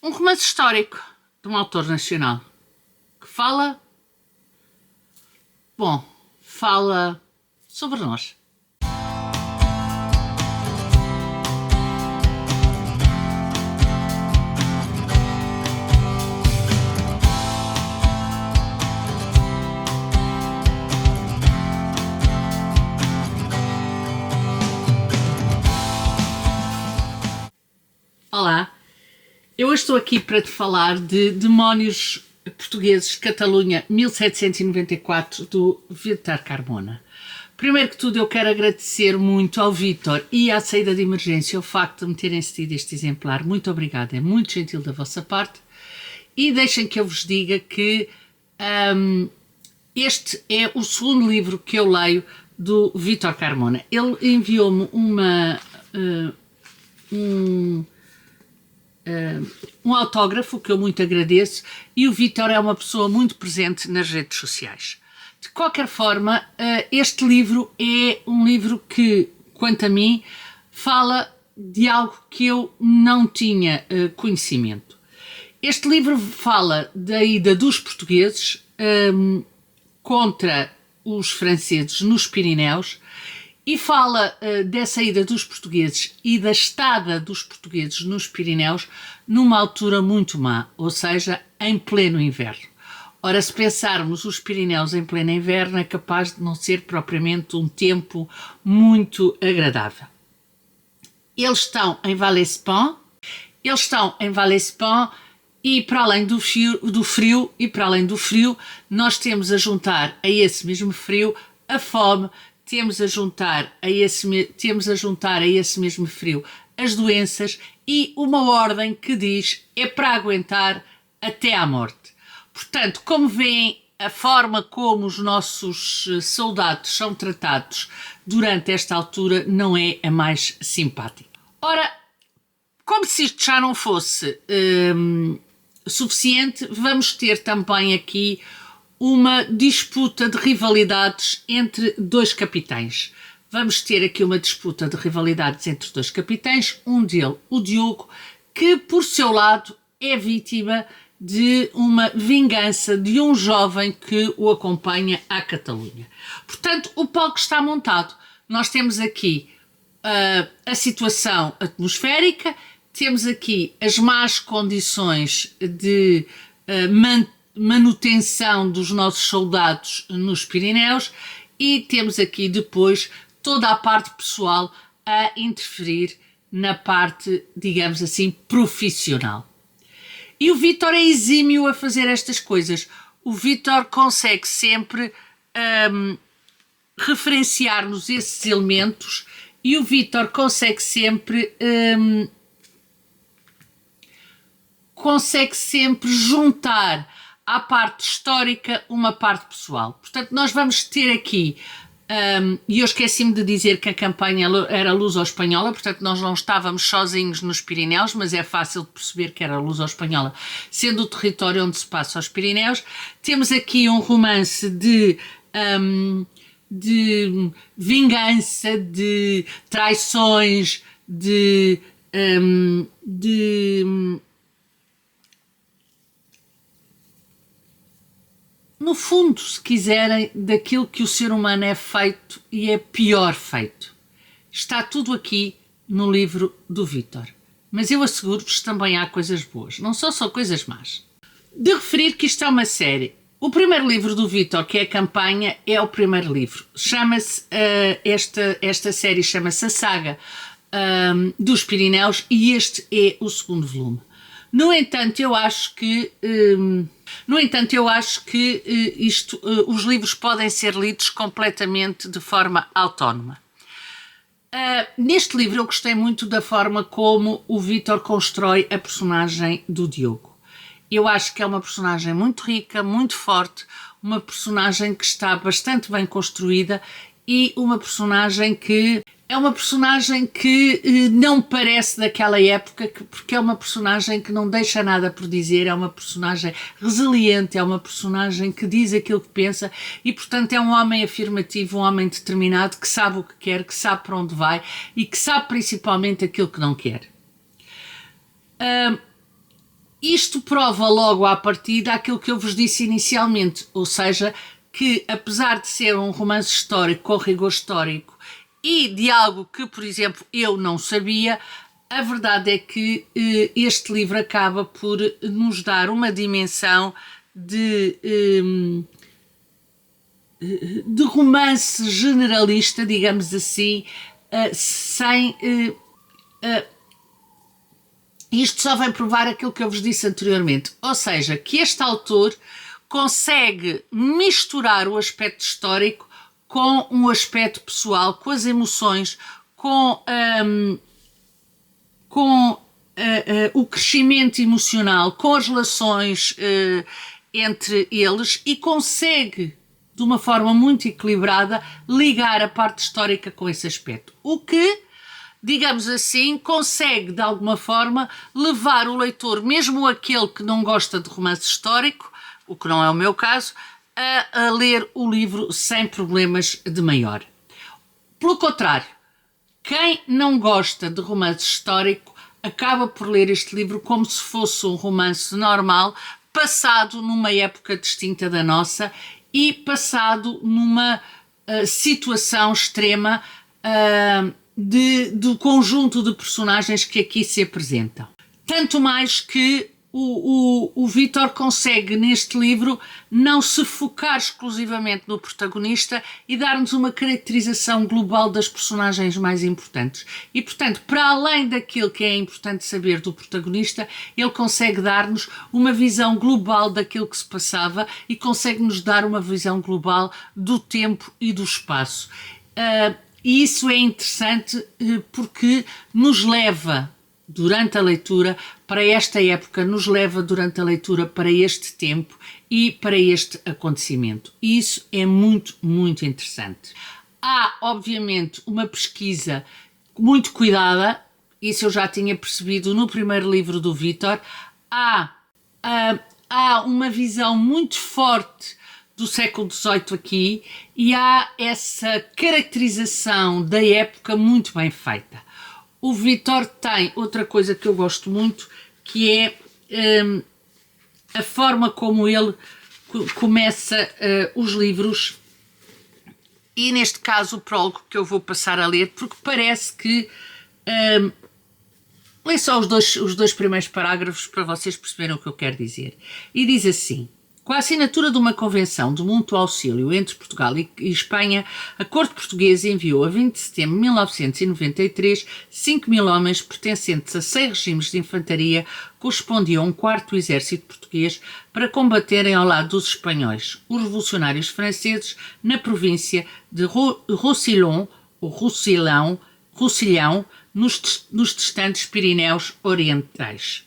Um romance histórico de um autor nacional que fala sobre nós. Olá, eu estou aqui para te falar de Demónios Portugueses, Catalunha, 1794, do Vítor Carmona. Primeiro que tudo, eu quero agradecer muito ao Vítor e à Saída de Emergência o facto de me terem cedido este exemplar. Muito obrigada, é muito gentil da vossa parte. E deixem que eu vos diga que este é o segundo livro que eu leio do Vítor Carmona. Ele enviou-me um autógrafo que eu muito agradeço, e o Vítor é uma pessoa muito presente nas redes sociais. De qualquer forma, este livro é um livro que, quanto a mim, fala de algo que eu não tinha conhecimento. Este livro fala da ida dos portugueses contra os franceses nos Pirineus, e fala dessa ida dos portugueses e da estada dos portugueses nos Pirineus numa altura muito má, ou seja, em pleno inverno. Ora, se pensarmos os Pirineus em pleno inverno, é capaz de não ser propriamente um tempo muito agradável. Eles estão em Vallespán, e para além do frio, nós temos a juntar a esse mesmo frio a fome. Temos a juntar a esse mesmo frio as doenças e uma ordem que diz é para aguentar até à morte. Portanto, como veem, a forma como os nossos soldados são tratados durante esta altura não é a mais simpática. Ora, como se isto já não fosse suficiente, vamos ter também aqui uma disputa de rivalidades entre dois capitães. Vamos ter aqui uma disputa de rivalidades entre dois capitães, um deles, o Diogo, que por seu lado é vítima de uma vingança de um jovem que o acompanha à Catalunha. Portanto, o palco está montado. Nós temos aqui a situação atmosférica, temos aqui as más condições de manutenção dos nossos soldados nos Pirineus, e temos aqui depois toda a parte pessoal a interferir na parte, digamos assim, profissional. E o Vítor é exímio a fazer estas coisas. O Vítor consegue sempre referenciar-nos esses elementos, e o Vítor consegue sempre juntar à parte histórica uma parte pessoal. Portanto, nós vamos ter aqui, e eu esqueci-me de dizer que a campanha era luso-espanhola, portanto nós não estávamos sozinhos nos Pirineus, mas é fácil de perceber que era luso-espanhola, sendo o território onde se passa os Pirineus. Temos aqui um romance de vingança, de traições, no fundo, se quiserem, daquilo que o ser humano é feito e é pior feito. Está tudo aqui no livro do Vítor. Mas eu asseguro-vos que também há coisas boas, não são só coisas más. De referir que isto é uma série. O primeiro livro do Vítor, que é a campanha, é o primeiro livro. Chama-se, esta série chama-se A Saga dos Pirineus, e este é o segundo volume. No entanto, eu acho que os livros podem ser lidos completamente de forma autónoma. Neste livro eu gostei muito da forma como o Vítor constrói a personagem do Diogo. Eu acho que é uma personagem muito rica, muito forte, uma personagem que está bastante bem construída, e uma personagem que não parece daquela época, porque é uma personagem que não deixa nada por dizer, é uma personagem resiliente, é uma personagem que diz aquilo que pensa, e portanto é um homem afirmativo, um homem determinado, que sabe o que quer, que sabe para onde vai e que sabe principalmente aquilo que não quer. Isto prova logo à partida aquilo que eu vos disse inicialmente, ou seja, que apesar de ser um romance histórico com rigor histórico e de algo que, por exemplo, eu não sabia, a verdade é que este livro acaba por nos dar uma dimensão de romance generalista, digamos assim, sem... isto só vem provar aquilo que eu vos disse anteriormente, ou seja, que este autor consegue misturar o aspecto histórico com um aspecto pessoal, com as emoções, com o crescimento emocional, com as relações entre eles e consegue, de uma forma muito equilibrada, ligar a parte histórica com esse aspecto. O que, digamos assim, consegue de alguma forma levar o leitor, mesmo aquele que não gosta de romance histórico, o que não é o meu caso, a ler o livro sem problemas de maior. Pelo contrário, quem não gosta de romance histórico acaba por ler este livro como se fosse um romance normal, passado numa época distinta da nossa e passado numa situação extrema do conjunto de personagens que aqui se apresentam. Tanto mais que o Vítor consegue neste livro não se focar exclusivamente no protagonista e dar-nos uma caracterização global das personagens mais importantes. E, portanto, para além daquilo que é importante saber do protagonista, ele consegue dar-nos uma visão global daquilo que se passava e consegue-nos dar uma visão global do tempo e do espaço. E isso é interessante porque nos leva durante a leitura para esta época, nos leva durante a leitura para este tempo e para este acontecimento. E isso é muito, muito interessante. Há, obviamente, uma pesquisa muito cuidada, isso eu já tinha percebido no primeiro livro do Vítor. Há uma visão muito forte do século XVIII aqui e há essa caracterização da época muito bem feita. O Vítor tem outra coisa que eu gosto muito, que é a forma como ele começa os livros e neste caso o prólogo que eu vou passar a ler, porque parece que leio só os dois primeiros parágrafos para vocês perceberem o que eu quero dizer. E diz assim: com a assinatura de uma convenção de mútuo auxílio entre Portugal e Espanha, a corte portuguesa enviou a 20 de setembro de 1993 5.000 homens pertencentes a 6 regimes de infantaria, correspondiam a um quarto do exército português, para combaterem ao lado dos espanhóis, os revolucionários franceses, na província de Roussillon, ou Roussillon, nos distantes Pirineus Orientais.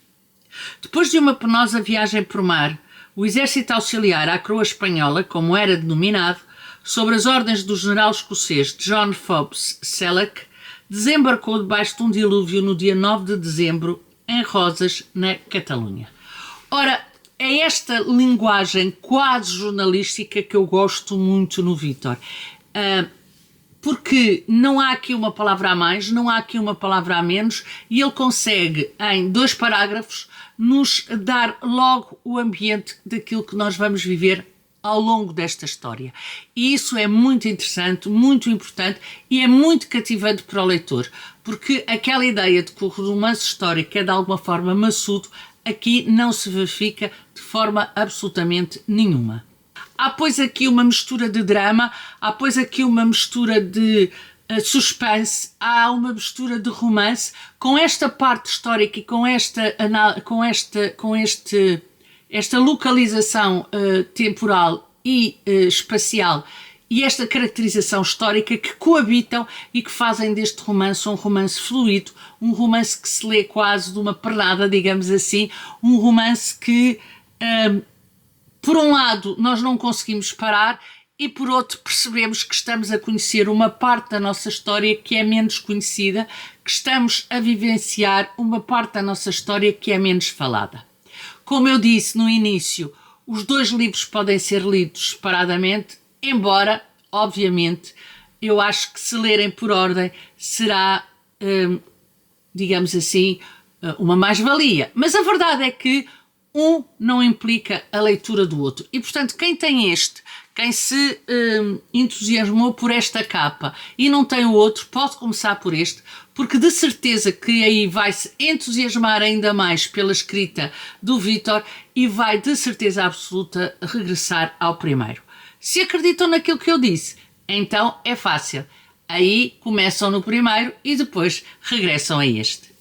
Depois de uma penosa viagem por mar, o exército auxiliar à coroa espanhola, como era denominado, sob as ordens do general escocês John Forbes Selleck, desembarcou debaixo de um dilúvio no dia 9 de dezembro em Rosas, na Catalunha. Ora, é esta linguagem quase jornalística que eu gosto muito no Vítor. Porque não há aqui uma palavra a mais, não há aqui uma palavra a menos e ele consegue, em 2 parágrafos, nos dar logo o ambiente daquilo que nós vamos viver ao longo desta história. E isso é muito interessante, muito importante e é muito cativante para o leitor, porque aquela ideia de que o romance histórico é de alguma forma maçudo, aqui não se verifica de forma absolutamente nenhuma. Há, pois, aqui uma mistura de drama, há, pois, aqui uma mistura de suspense, há uma mistura de romance, com esta parte histórica e com esta localização temporal e espacial e esta caracterização histórica que coabitam e que fazem deste romance um romance fluido, um romance que se lê quase de uma pernada, digamos assim, um romance que... por um lado, nós não conseguimos parar e por outro percebemos que estamos a conhecer uma parte da nossa história que é menos conhecida, que estamos a vivenciar uma parte da nossa história que é menos falada. Como eu disse no início, os 2 livros podem ser lidos separadamente, embora, obviamente, eu acho que se lerem por ordem será, digamos assim, uma mais-valia. Mas a verdade é que um não implica a leitura do outro. E, portanto, quem tem este, quem se entusiasmou por esta capa e não tem o outro, pode começar por este, porque de certeza que aí vai se entusiasmar ainda mais pela escrita do Vítor e vai de certeza absoluta regressar ao primeiro. Se acreditam naquilo que eu disse, então é fácil. Aí começam no primeiro e depois regressam a este.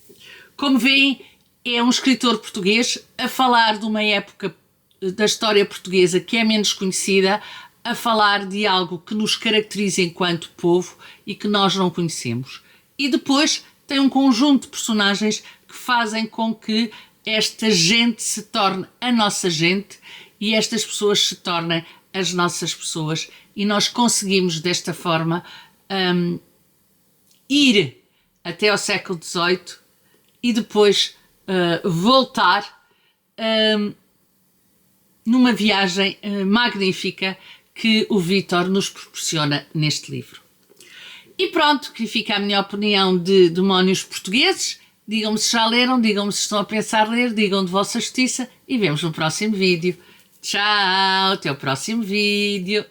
Como veem, é um escritor português a falar de uma época da história portuguesa que é menos conhecida, a falar de algo que nos caracteriza enquanto povo e que nós não conhecemos. E depois tem um conjunto de personagens que fazem com que esta gente se torne a nossa gente e estas pessoas se tornem as nossas pessoas e nós conseguimos desta forma ir até ao século XVIII e depois voltar numa viagem magnífica que o Vítor nos proporciona neste livro. E pronto, aqui fica a minha opinião de Demónios Portugueses. Digam-me se já leram, digam-me se estão a pensar ler, digam de vossa justiça e vemos no próximo vídeo. Tchau, até o próximo vídeo.